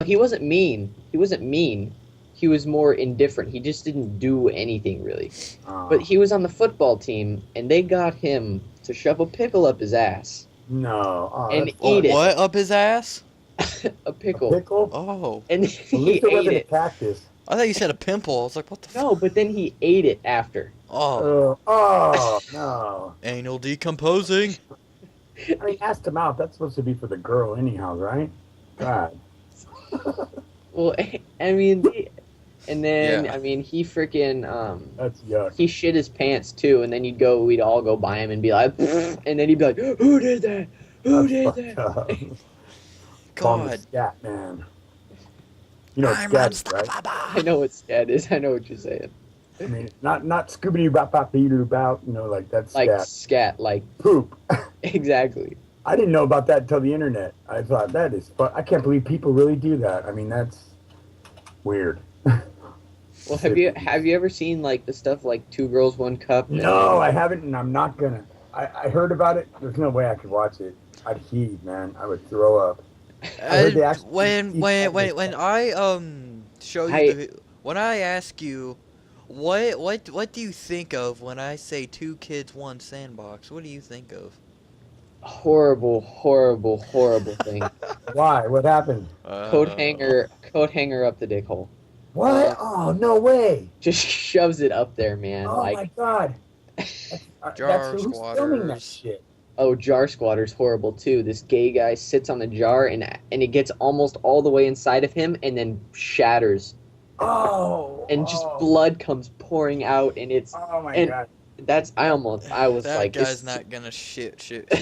he wasn't mean. He wasn't mean. He was more indifferent. He just didn't do anything really. But Oh, he was on the football team, and they got him to shove a pickle up his ass no. Oh, and that's eat it. horrible. What up his ass? A A pickle, pickle? Oh, and At he least it ate wasn't a it. cactus. I thought you said a pimple. I was like, what the fuck? No, but then he ate it after. Oh, Oh, no. anal decomposing. I mean, ass to mouth, that's supposed to be for the girl anyhow, right? God. Well, I mean, and then Yeah. I mean, he freaking That's yuck. he shit his pants too, and then we'd all go by him and be like, and then he'd be like, "Who did that? Who That's did fucked that?" up. Call him the God. scat man. You know what I'm scat is, right? I know what scat is. I know what you're saying. I mean, not Scooby Bop Bop Doo Bout, you know, like that's Like scat. scat, like Poop. exactly. I didn't know about that until the internet. I thought that is, but I can't believe people really do that. I mean, that's weird. Well, have you ever seen like the stuff like Two Girls One Cup? No, I haven't, and I'm not gonna. I heard about it. There's no way I could watch it. I'd heave, man. I would throw up. I heard they actually When I show you when I ask you what do you think of when I say two kids one sandbox? What do you think of? Horrible, horrible, horrible thing. Why? What happened? Coat hanger up the dick hole. What? Oh, no way. Just shoves it up there, man. Oh like, my god. Jar Who's filming that squatters. shit. oh, jar squatter's horrible too. This gay guy sits on the jar and it gets almost all the way inside of him and then shatters Oh. and just blood comes pouring out and it's Oh my and god. I was That like, guy's this, not gonna shit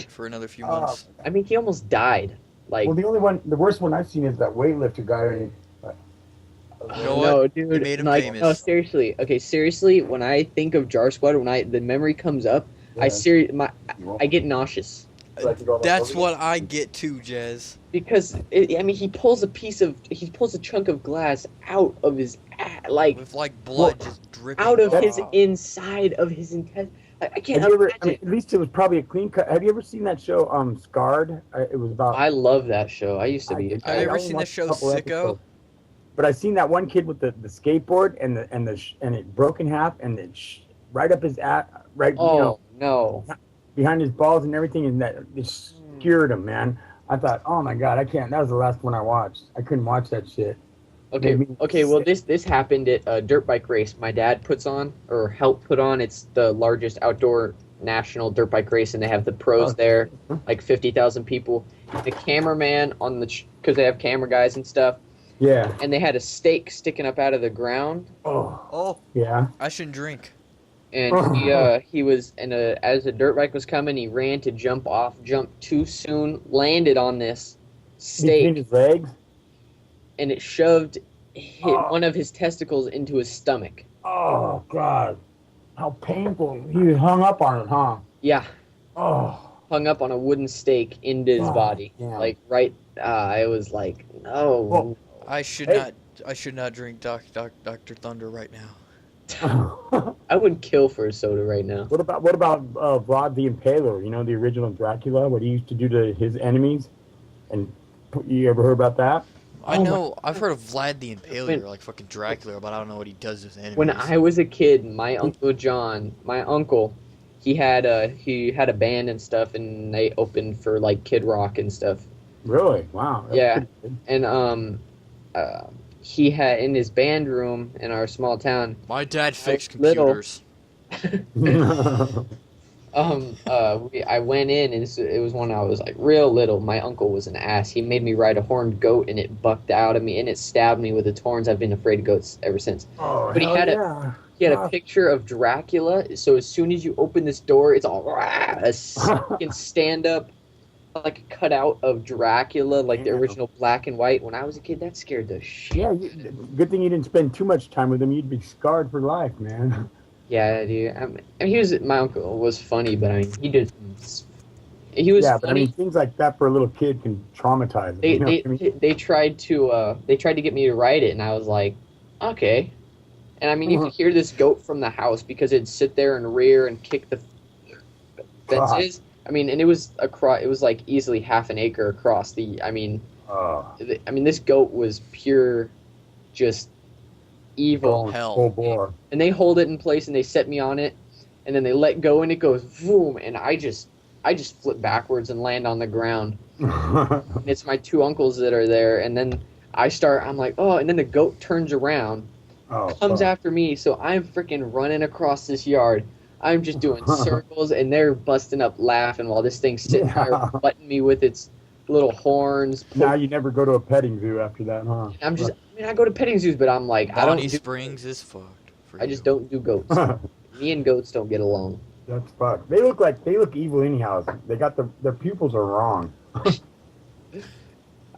for another few Oh. months. I mean, he almost died. Like, Well, the worst one I've seen is that weightlifter guy. And You know no, what? dude. It made him like, famous. no, seriously. Okay, seriously. When I think of jar squatter, the memory comes up, I get nauseous. That's what I get too, Jez. Because I mean, he pulls a chunk of glass out of his like With like blood just dripping out of off. his inside of his intestine. I can't Have you ever? imagine. I mean, at least it was probably a clean cut. Have you ever seen that show, Scarred? It was about. I love that show. I used to be. Have you ever only seen the watched a show couple Sicko? episodes. But I seen that one kid with the skateboard and it broke in half and right up his right Oh no! behind his balls and everything, and that just scared him, man. I thought, oh my god, I can't. That was the last one I watched. I couldn't watch that shit. Okay, Made me okay. Well, sick. this happened at a dirt bike race my dad puts on or helped put on. It's the largest outdoor national dirt bike race, and they have the pros Oh. there, like 50,000 people. The cameraman on because they have camera guys and stuff, Yeah. and they had a stake sticking up out of the ground. Oh. Oh, Yeah. I shouldn't drink. And he was, and as the dirt bike was coming, he ran to jump off, jumped too soon, landed on this Between stake, his legs. and it shoved one of his testicles into his stomach. Oh god, how painful! He hung up on it, huh? Yeah, Oh. hung up on a wooden stake into his Oh, body, yeah. like right. I was like, no. Well, I should Hey. not drink Dr. Thunder right now. I would kill for a soda right now. What about Vlad the Impaler? You know, the original Dracula, what he used to do to his enemies, and you ever heard about that? I Oh my- know. I've heard of Vlad the Impaler, When- like fucking Dracula, but I don't know what he does to his enemies. When I was a kid, my uncle John, he had a band and stuff, and they opened for like Kid Rock and stuff. Really? Wow. That's Yeah. pretty good. And he had in his band room in our small town. My dad fixed little- computers. I went in and it was when I was like real little. My uncle was an ass. He made me ride a horned goat, and it bucked out of me and it stabbed me with its horns. I've been afraid of goats ever since. Oh, But he hell had yeah. He had a Wow. picture of Dracula, so as soon as you open this door, it's all a fucking stand up, like a cutout of Dracula, like the Yeah. original black and white. When I was a kid, that scared the shit. Yeah, good thing you didn't spend too much time with him. You'd be scarred for life, man. Yeah, dude. I mean, my uncle was funny, but I mean, he was Yeah, but I funny. mean, things like that for a little kid can traumatize them. They you know what I mean? they tried to get me to write it, and I was like, okay. And I mean, you could hear this goat from the house because it'd sit there and rear and kick the fences. I mean, and it was like easily half an acre across the. I mean, I mean, this goat was pure, just evil. Hell. Full bore. And they hold it in place and they set me on it, and then they let go and it goes boom, and I just flip backwards and land on the ground. And it's my two uncles that are there, and then I'm like, oh, and then the goat turns around, comes after me, so I'm freaking running across this yard. I'm just doing circles, and they're busting up laughing while this thing's sitting there butting me with its little horns. Now you never go to a petting zoo after that, huh? I go to petting zoos, but I'm like, Bonnie Springs is fucked. I just don't do goats. Me and goats don't get along. That's fucked. They look evil anyhow. They got their pupils are wrong.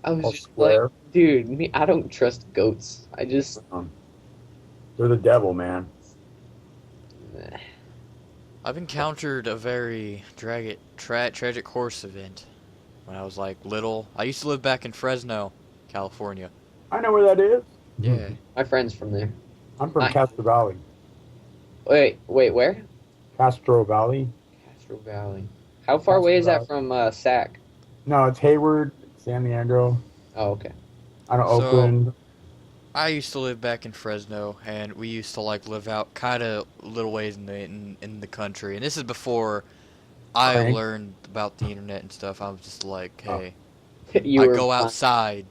I was just like, dude, I don't trust goats. I just they're the devil, man. I've encountered a very tragic horse event when I was like little. I used to live back in Fresno, California. I know where that is. Yeah. My friend's from there. I'm from Castro Valley. Wait, where? Castro Valley. Castro Valley. How far away is that from Sac? No, it's Hayward, San Leandro. Oh, okay. I don't know, Oakland. I used to live back in Fresno, and we used to like live out kind of little ways in the country. And this is before I learned about the internet and stuff. I was just like, hey, I go outside.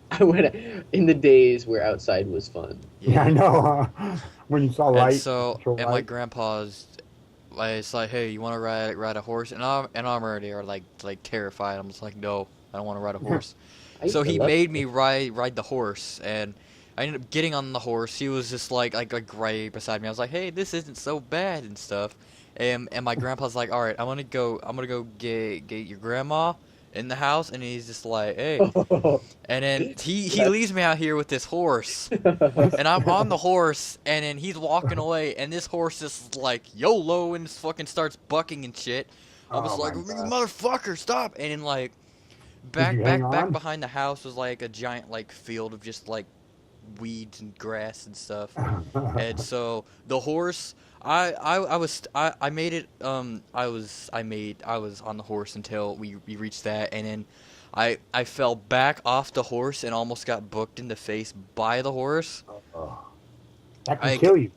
I went in the days where outside was fun. Yeah, I know. When you saw light. And so, and my grandpa's, it's like, hey, you want to ride a horse? And I'm already like terrified. I'm just like, no, I don't want to ride a horse. So he made me ride the horse, and I ended up getting on the horse. He was just like right beside me. I was like, hey, this isn't so bad and stuff. And my grandpa's like, all right, I'm gonna go get your grandma in the house, and he's just like, hey. And then he leaves me out here with this horse, and I'm on the horse, and then he's walking away, and this horse just like YOLO and just fucking starts bucking and shit. I was like, motherfucker, stop! And then like back behind the house was like a giant like field of just like weeds and grass and stuff. And so the horse, I made it. I was on the horse until we reached that, and then I fell back off the horse and almost got booked in the face by the horse. That can kill you.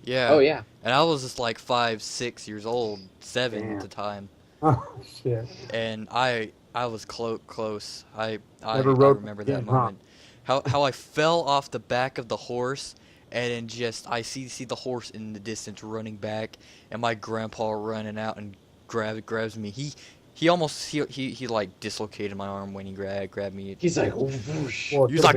Yeah. Oh yeah. And I was just like 5, 6 years old, 7 at the time. Oh shit. And I was close. I remember that moment. How I fell off the back of the horse, and then just I see the horse in the distance running back, and my grandpa running out and grabs me. He almost like dislocated my arm when he grabbed me. He's like, whoosh. He's like,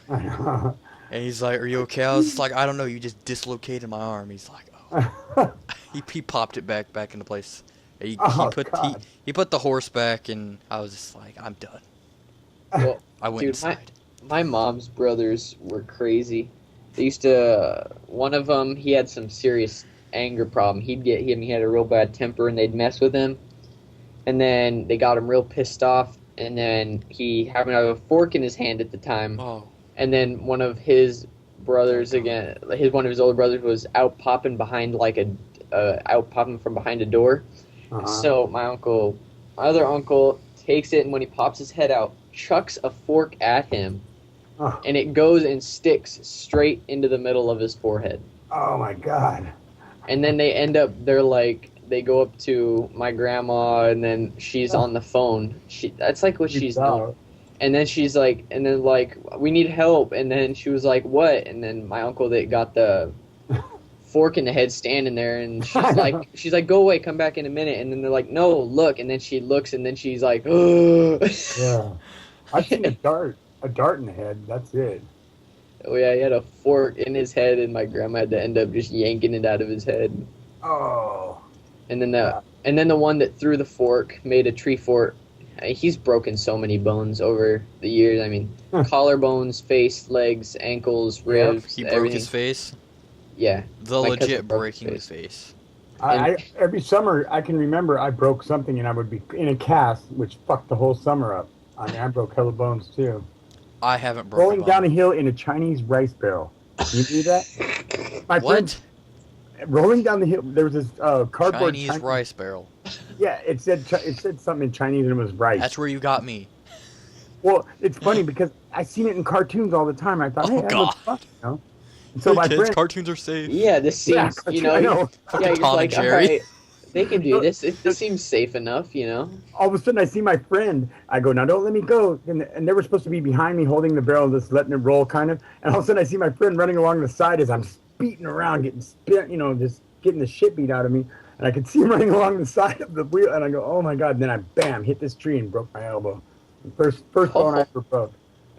and he's like, are you okay? I was like, I don't know. You just dislocated my arm. He's like, oh. he popped it back into place. He put the horse back, and I was just like, I'm done. Well, I went inside. My mom's brothers were crazy. They used to, one of them, he had some serious anger problem. He had a real bad temper, and they'd mess with him. And then they got him real pissed off, and then he happened to have a fork in his hand at the time. Oh. And then one of his brothers, one of his older brothers was out popping behind from behind a door. So my other uncle takes it, and when he pops his head out, chucks a fork at him, and it goes and sticks straight into the middle of his forehead. Oh my god. And then they go up to my grandma, and then she's on the phone. That's like what she's doing. And then she's like, we need help. And then she was like, what? And then my uncle that got the fork in the head standing there, and she's like, go away, come back in a minute. And then they're like, no, look. And then she looks, and then she's like, oh. Yeah. I've seen a dart in the head. That's it. Oh yeah, he had a fork in his head, and my grandma had to end up just yanking it out of his head. Oh. And then the one that threw the fork made a tree fort. He's broken so many bones over the years. I mean, collarbones, face, legs, ankles, ribs. He broke his face. Yeah. The legit breaking his face. Every summer, I can remember I broke something, and I would be in a cast, which fucked the whole summer up. I mean, I broke hella bones too. I haven't broken. Rolling down a hill in a Chinese rice barrel. Can you do that? What? Rolling down the hill, there was this cardboard Chinese rice barrel. Yeah, it said something in Chinese, and it was rice. That's where you got me. Well, it's funny because I seen it in cartoons all the time. I thought, Oh, hey, that God. looks fun, you know. And so Hey, my kids, friend, cartoons are safe. Yeah, this yeah, seems, cartoon, I know. yeah, you're Tom and like, all Jerry. right, they can do this. This seems safe enough, you know. All of a sudden, I see my friend. I go, now don't let me go. And they were supposed to be behind me, holding the barrel, just letting it roll, kind of. And all of a sudden, I see my friend running along the side as I'm speeding around, getting spit, just getting the shit beat out of me. And I could see him running along the side of the wheel, and I go, oh my god! And then I bam hit this tree and broke my elbow. First bone I ever broke.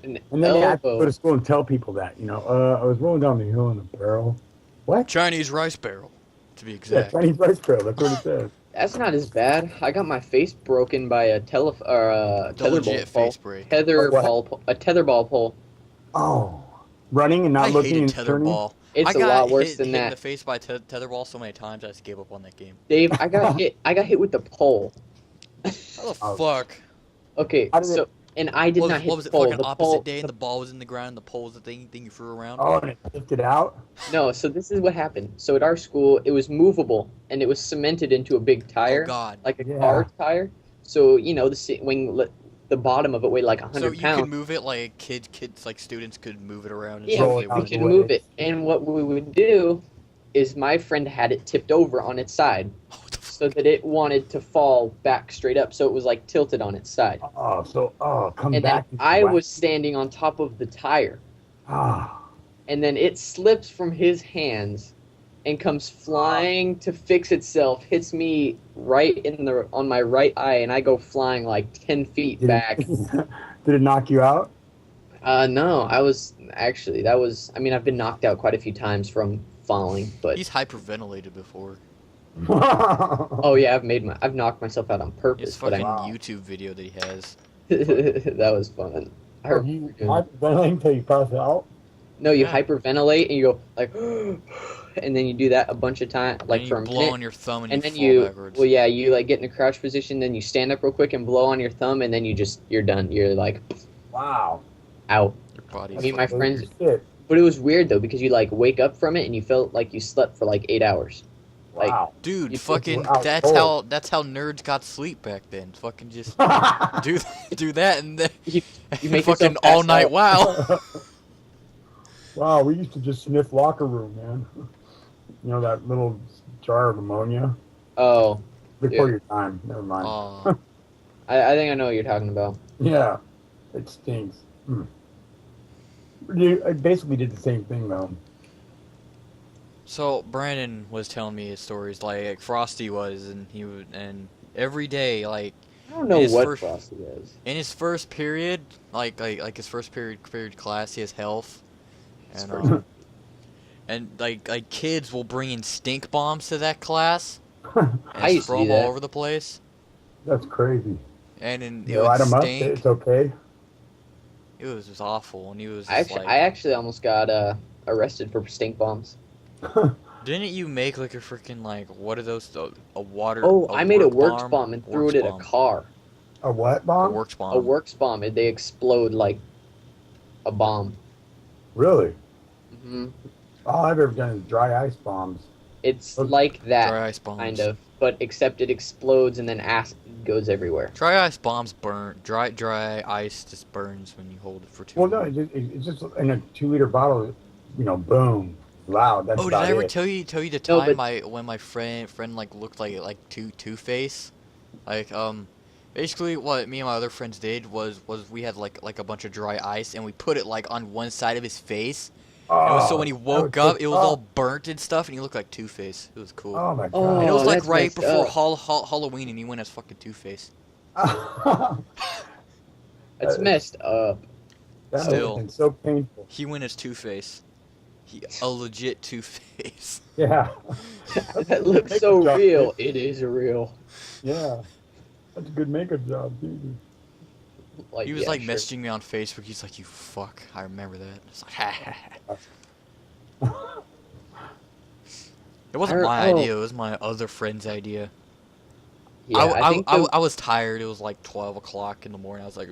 An And then I have to elbow. go to school and tell people that, I was rolling down the hill in a barrel. What? Chinese rice barrel, to be Yeah, exact. Chinese rice barrel. That's what it says. That's not as bad. I got my face broken by a The legit tetherball pole. face break. A tetherball pole. Oh, running and not I looking hated and turning. tetherball. It's I a got lot worse hit than in that. the face by tetherball so many times I just gave up on that game. Dave, I got hit. I got hit with the pole. How the Oh. fuck? Okay, How did so and I did not hit What was the it? pole. Fucking The opposite pole. day, and the ball was in the ground, and the pole was the thing you threw around. Oh, and it lifted out. No, so this is what happened. So at our school, it was movable and it was cemented into a big tire, Oh God. like a Yeah. car tire. So the bottom of it weighed like So 100 you pounds. could move it like kids, like students could move it around. And Yeah, stuff roll if it they we out. wanted. could move it. And what we would do is my friend had it tipped over on its side What the so that it wanted to fall back straight up. So it was like tilted on its side. Come And then back. I was standing on top of the tire. And then it slips from his hands and comes flying to fix itself, hits me right on my right eye, and I go flying like 10 feet back. Did it knock you out? No, I mean, I've been knocked out quite a few times from falling, but He's hyperventilated before. oh yeah, I've knocked myself out on His purpose, but fucking Wow. YouTube video that he has. that was fun. You hyperventilating until you pass out? No, you Yeah. hyperventilate and you go like, and then you do that a bunch of times, like and for you a blow minute. on your thumb and, And you then fall you, backwards. well, yeah, you like get in a crouch position, then you stand up real quick and blow on your thumb, and then you're done. You're like Wow. out. Your body's I mean, my fucking- friends, Shit. but it was weird though because you like wake up from it and you felt like you slept for like 8 hours. Like, Wow. Dude, You fucking were out that's cold. how nerds got sleep back then. Fucking just do that and then you make fucking yourself all pass night out. wow. Wow, we used to just sniff locker room, man. You know that little jar of ammonia? Oh, Before Yeah. your time. Never mind. Aw. I think I know what you're talking about. Yeah. It stinks. I basically did the same thing, though. So Brandon was telling me his stories like Frosty was, and and every day like I don't know His what first- Frosty is. in his first period, like his first period class, he has health, and and like kids will bring in stink bombs to that class and I used to throw do them all that. over the place, That's crazy. and then it You would light them up, stink. it's okay. It was just awful, and he was I just actually, like, I actually almost got arrested for stink bombs. didn't you make like a freaking like what are those a water? Oh, I made a works bomb? bomb and threw Works it at a bomb. car. A what A bomb? works bomb. A works bomb, and they explode like a bomb. Really? hmm All I've ever done is dry ice bombs. It's Okay. like that, Dry ice bombs. kind of, but except it explodes and then acid goes everywhere. Dry ice bombs burn. Dry ice just burns when you hold it for too Well, no, long. it's just in a 2-liter bottle. Boom, loud. That's Oh, did about I ever it. tell you the No, time but- when my friend like looked like Two-Face? Like basically what me and my other friends did was we had like a bunch of dry ice and we put it like on one side of his face. And so when he Oh, that woke was up, it was all burnt and stuff, and he looked like Two-Face. It was cool. Oh my Oh, and it was god! like that's right messed before up. Halloween, and he went as fucking Two-Face. That's messed up. That Still. would have been so painful. He went as Two-Face. A legit Two-Face. Yeah. That looks Makeup so job, real. It is real. Yeah. That's a good makeup job, too. Like He was yeah, like sure. messaging me on Facebook. He's like, "You fuck." I remember that. It's like, ha ha ha. It wasn't my Oh. idea. It was my other friend's idea. Yeah, I think I was tired. It was like 12 o'clock in the morning. I was like,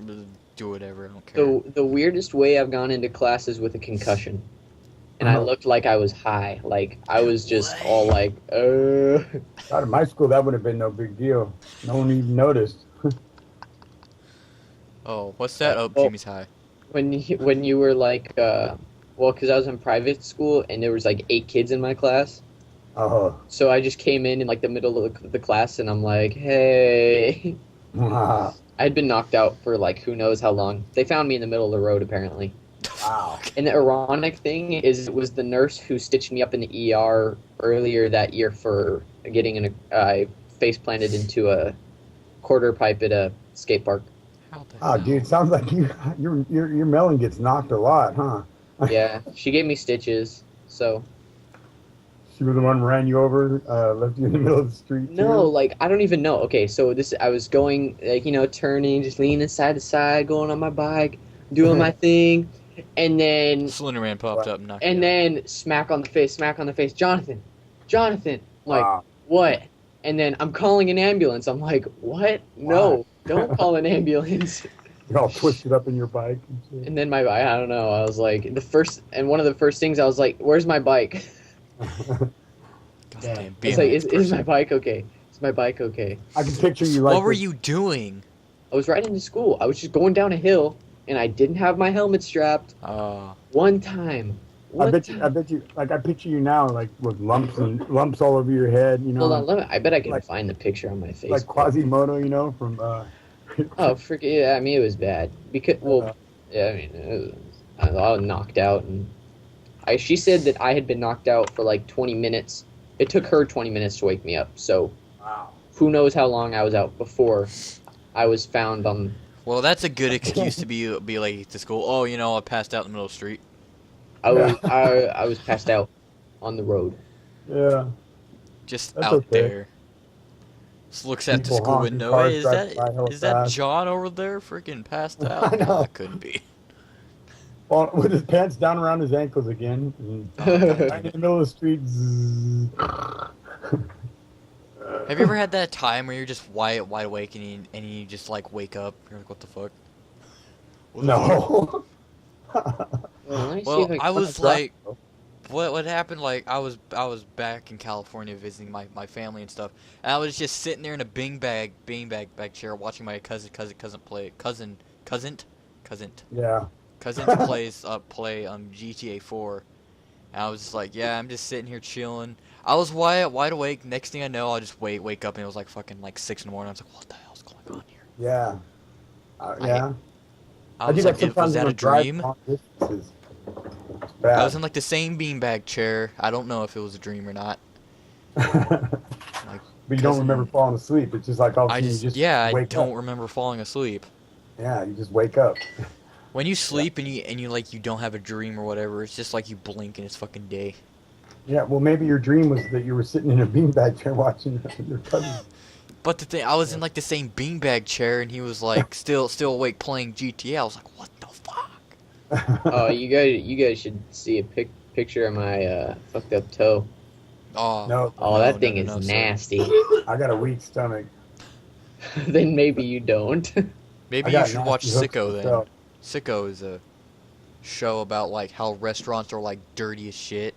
do whatever. I don't care. the weirdest way I've gone into classes with a concussion, and I Uh-huh. looked like I was high. Like I was just What? all like, Out of my school, that would have been no big deal. No one even noticed. Oh, what's that? Oh, Well, Jimmy's high. when you were like, well, because I was in private school and there was like 8 kids in my class. Oh. So I just came in like the middle of the class and I'm like, hey. Wow. I'd been knocked out for like who knows how long. They found me in the middle of the road apparently. Wow. And the ironic thing is it was the nurse who stitched me up in the ER earlier that year for getting I face planted into a quarter pipe at a skate park. How the Oh, hell? dude, sounds like your melon gets knocked a lot, huh? Yeah, she gave me stitches. So She was the one who ran you over, left you in the middle of the street. no, too? like I don't even know. Okay, so this I was going like turning, just leaning side to side, going on my bike, doing my thing, and then Slenderman popped up and knocked and you out. then smack on the face, Jonathan. I'm like, Wow. what? And then I'm calling an ambulance. I'm like, what? No, don't call an ambulance. You're all twisted up in your bike. And shit. And then my bike, I don't know. I was like, one of the first things I was like, where's my bike? Goddamn, It's like, is my bike okay? Is my bike okay? I can picture you like. What were this- you doing? I was riding to school. I was just going down a hill, and I didn't have my helmet strapped. One time. I bet you. Like I picture you now, like with lumps all over your head. You know. Hold on, I bet I can like- find the picture on my face. Like Quasimodo, you know, from. Oh, freaking! Yeah, I mean, it was bad because, well, yeah, I mean, I was knocked out, and she said that I had been knocked out for like 20 minutes. It took her 20 minutes to wake me up. So, Wow. who knows how long I was out before I was found on. Well, that's a good excuse to be late to school. Oh, I passed out in the middle of the street. I was passed out on the road. Yeah. Just That's out okay. there. Just looks out the People school honking window. cars, Hey, driving by hella is that fast. John over there freaking passed out? I know. That couldn't be. Well, with his pants down around his ankles again. Right in the middle of the street. Zzz. Have you ever had that time where you're just wide awake and you just like wake up? You're like, what the fuck? What the fuck? No. Well, let me see Well, if I I can- was like, what happened? Like, I was back in California visiting my family and stuff, and I was just sitting there in a beanbag chair watching my cousin play Yeah. play GTA 4, and I was just like, yeah, I'm just sitting here chilling. I was wide awake. Next thing I know, I just wake up and it was like fucking like 6 in the morning. I was like, what the hell's going on here? Yeah. Yeah. I was do like, that sometimes was that when a I'm driving dream? long distances. It's bad. I was in like the same beanbag chair. I don't know if it was a dream or not. But you don't remember falling asleep. It's just like all of a sudden you just I wake don't up. remember falling asleep. Yeah, you just wake up. When you sleep and you like you don't have a dream or whatever, it's just like you blink and it's fucking day. Yeah, well, maybe your dream was that you were sitting in a beanbag chair watching your cousin. But the thing, I was in like the same beanbag chair and he was like still awake playing GTA. I was like, what the fuck? Oh, you guys should see a picture of my fucked up toe. Oh, No, Oh, that thing no, is sir. nasty. I got a weak stomach. Then maybe you don't. Maybe I you got should watch nasty hooks Sicko then. myself. Sicko is a show about like how restaurants are like dirty as shit.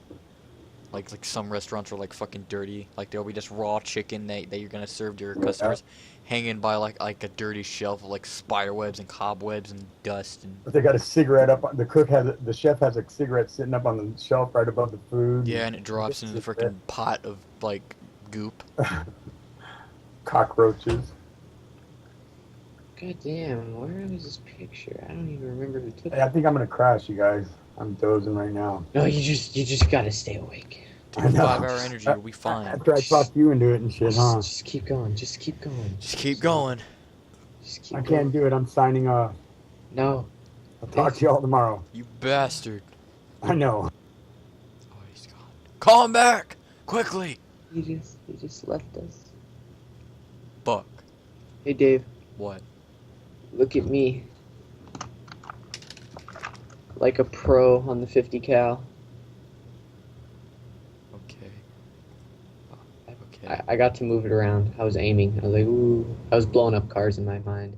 Like some restaurants are like fucking dirty. Like there'll be just raw chicken that you're gonna serve to your customers, hanging by like a dirty shelf of like spider webs and cobwebs and dust and. But they got a cigarette up. The chef has a cigarette sitting up on the shelf right above the food. Yeah, and it drops into the freaking pot of like goop. Cockroaches. God damn, where was this picture? I don't even remember who took Hey, I it. think I'm gonna crash, you guys. I'm dozing right now. No, you just gotta stay awake. I know. 5-hour energy, you'll be fine. After I talked you into it and shit, huh? Just keep going. Just keep going. Just keep going. Just keep I going. can't do it. I'm signing off. No. I'll talk to y'all tomorrow. You bastard. I know. Oh, he's gone. Call him back! Quickly! He just left us. Buck. Hey Dave, What? look at me. Like a pro on the 50 cal. Okay. Okay. I got to move it around. I was aiming. I was like, ooh. I was blowing up cars in my mind.